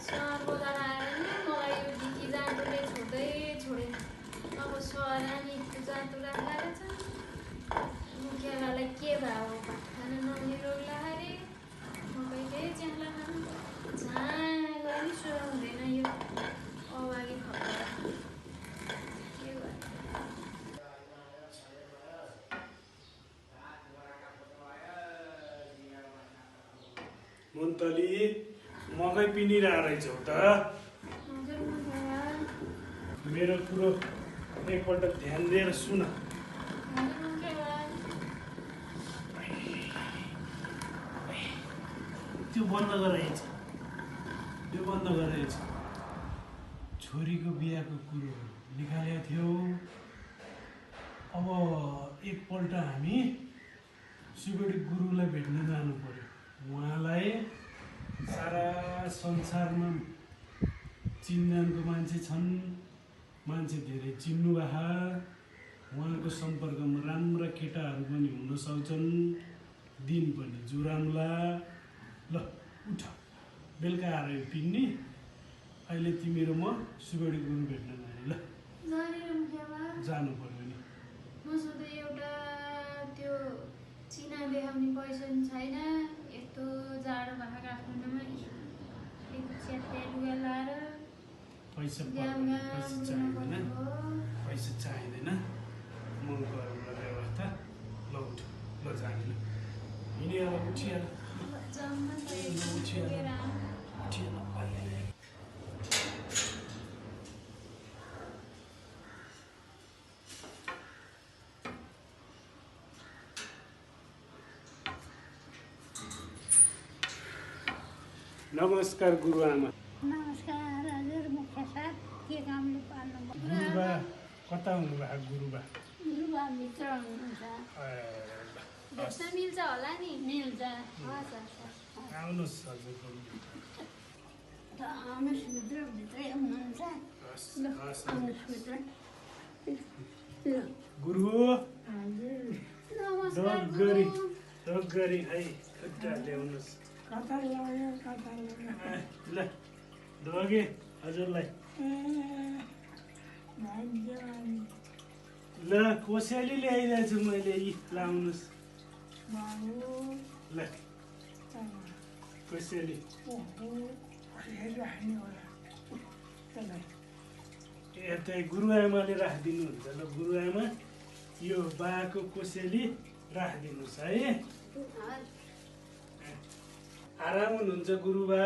सहर बजार आएर नि मलाई यो ढिकी जाँतोले छोडेन। अब सहर हामी जाँतो राख्दा छ मुखियालाई के भयो भात खान नमिलो अरे मकैले च्याख्ला खानु जहाँ गए नि सुरु हुँदैन यो अभागी खबर के भयो। मुन्तली मकै पिनिरहेको रहेछौ त। मेरो कुरो एकपल्ट ध्यान दिएर सुन। त्यो बन्द गराएछ, त्यो बन्द गराएछ। छोरीको बिहाको कुरो निकालेको थियो। अब एकपल्ट हामी सुगडी गुरुलाई भेट्न जानु पर्यो। उहाँलाई सारा संसारमा चिन्जानको मान्छे छन्, मान्छे धेरै चिन्नु भए। उहाँको सम्पर्कमा राम्रा केटाहरू पनि हुन सक्छन्, दिन पनि जुराम्ला। ल उठ, बेलुका आएर पिन्ने। अहिले तिमी र म सुगडी गुरु भेट्न जाने। ल जानु पर्यो नि। मसँग एउटा त्यो चिना देखाउने पैसा पनि छैन। यस्तो जाडो भएको काठमाडौँमा एक च्यात्या लुगा लाएर पैसा चाहिँदैन, पैसा चाहिँदैन। म गरौँला व्यवस्था। ल उठ, ल जाने। ल हिँडिहाल, उठिहाल, उठिहाल। नमस्कार गुरुआमा। नमस्कार हजुर मुखिया साहब, के कामले पाल्नु भयो? गुरुबा कता हुनुभएको? गुरुबा भित्र हुनुहुन्छ। भेट्न मिल्छ होला नि? मिल्छ। आउनुहोस् हजुर। आउनुहोस् भित्रै हुनुहुन्छ। आउनुहोस् भित्र। गुरु हजुर नमस्कार ढोक गरी है खुट्टा ल्याउनुहोस्। कता लग्यो कता लग्यो। ल ढोगे हजुरलाई। ल कोसेली ल्याइरहेको छु मैले, यी लाउनुहोस्। ल कोसेली। यतै गुरुआमाले राखिदिनुहुन्छ। ल गुरुआमा, यो बाको कोसेली राखिदिनुहोस् है। आराम हुनुहुन्छ गुरुबा?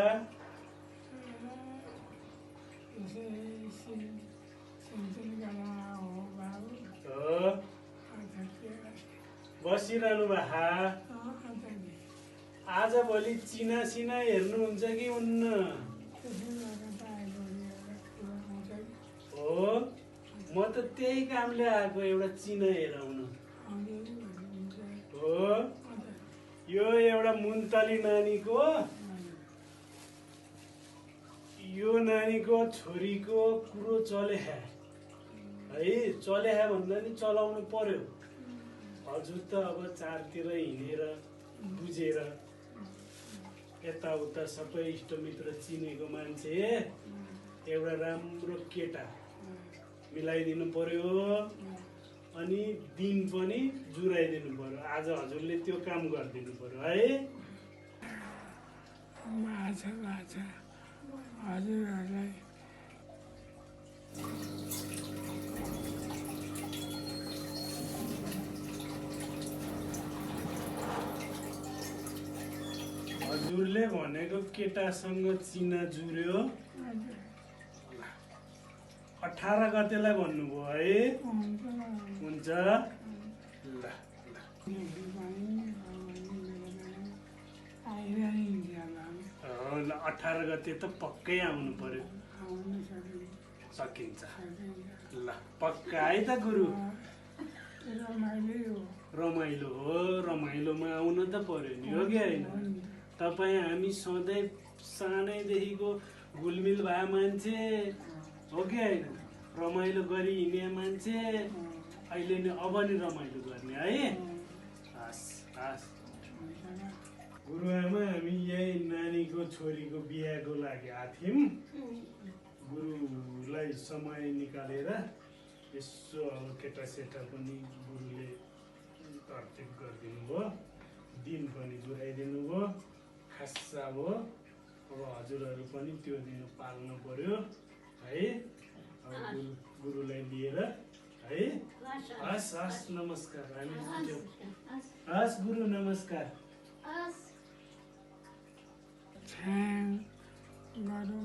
बसिरहनु भा? आज भोलि चिना सिना हेर्नुहुन्छ कि हुन्न? हो, म त त्यही कामले आएको, एउटा चिना हेराउन हो। यो एउटा मुन्तली नानीको, यो नानीको छोरीको कुरो चले है, चले है भन्दा नि चलाउनु पर्यो। हजुर त अब चारतिर हिँडेर बुझेर यताउता सबै इष्टमित्र चिनेको मान्छे, एउटा राम्रो केटा मिलाइदिनु पर्यो। अनि दिन पनि जुराइदिनु पर्यो। आज हजुरले त्यो काम गरिदिनु पर्यो है। हजुरहरूलाई हजुरले भनेको केटासँग चिना जुर्यो। 18 गतेलाई भन्नुभयो है? हुन्छ। ल 18 गते त पक्कै आउनु पर्यो। सकिन्छ। ल पक्का है त गुरु? रमाइलो हो, रमाइलोमा आउन त पर्यो नि, हो कि होइन? तपाईँ हामी सधैँ सानैदेखिको घुलमिल भए मान्छे हो कि होइन? रमाइलो गरी हिँड्ने मान्छे, अहिले नि अब नि रमाइलो गर्ने है। हस् हस्। गुरुआमा हामी यही नानीको छोरीको बिहाको लागि आएको थियौँ। गुरुलाई समय निकालेर यसो अब केटासेटा पनि गुरुले तरतिब गरिदिनु भयो, दिन पनि जुराइदिनु भयो, खासा हो। अब हजुरहरू पनि त्यो दिन पाल्नु पर्यो है। अब गुरुलाई लिएर है। हस् हस् नमस्कार हामी हस् गुरु नमस्कार। गरौँ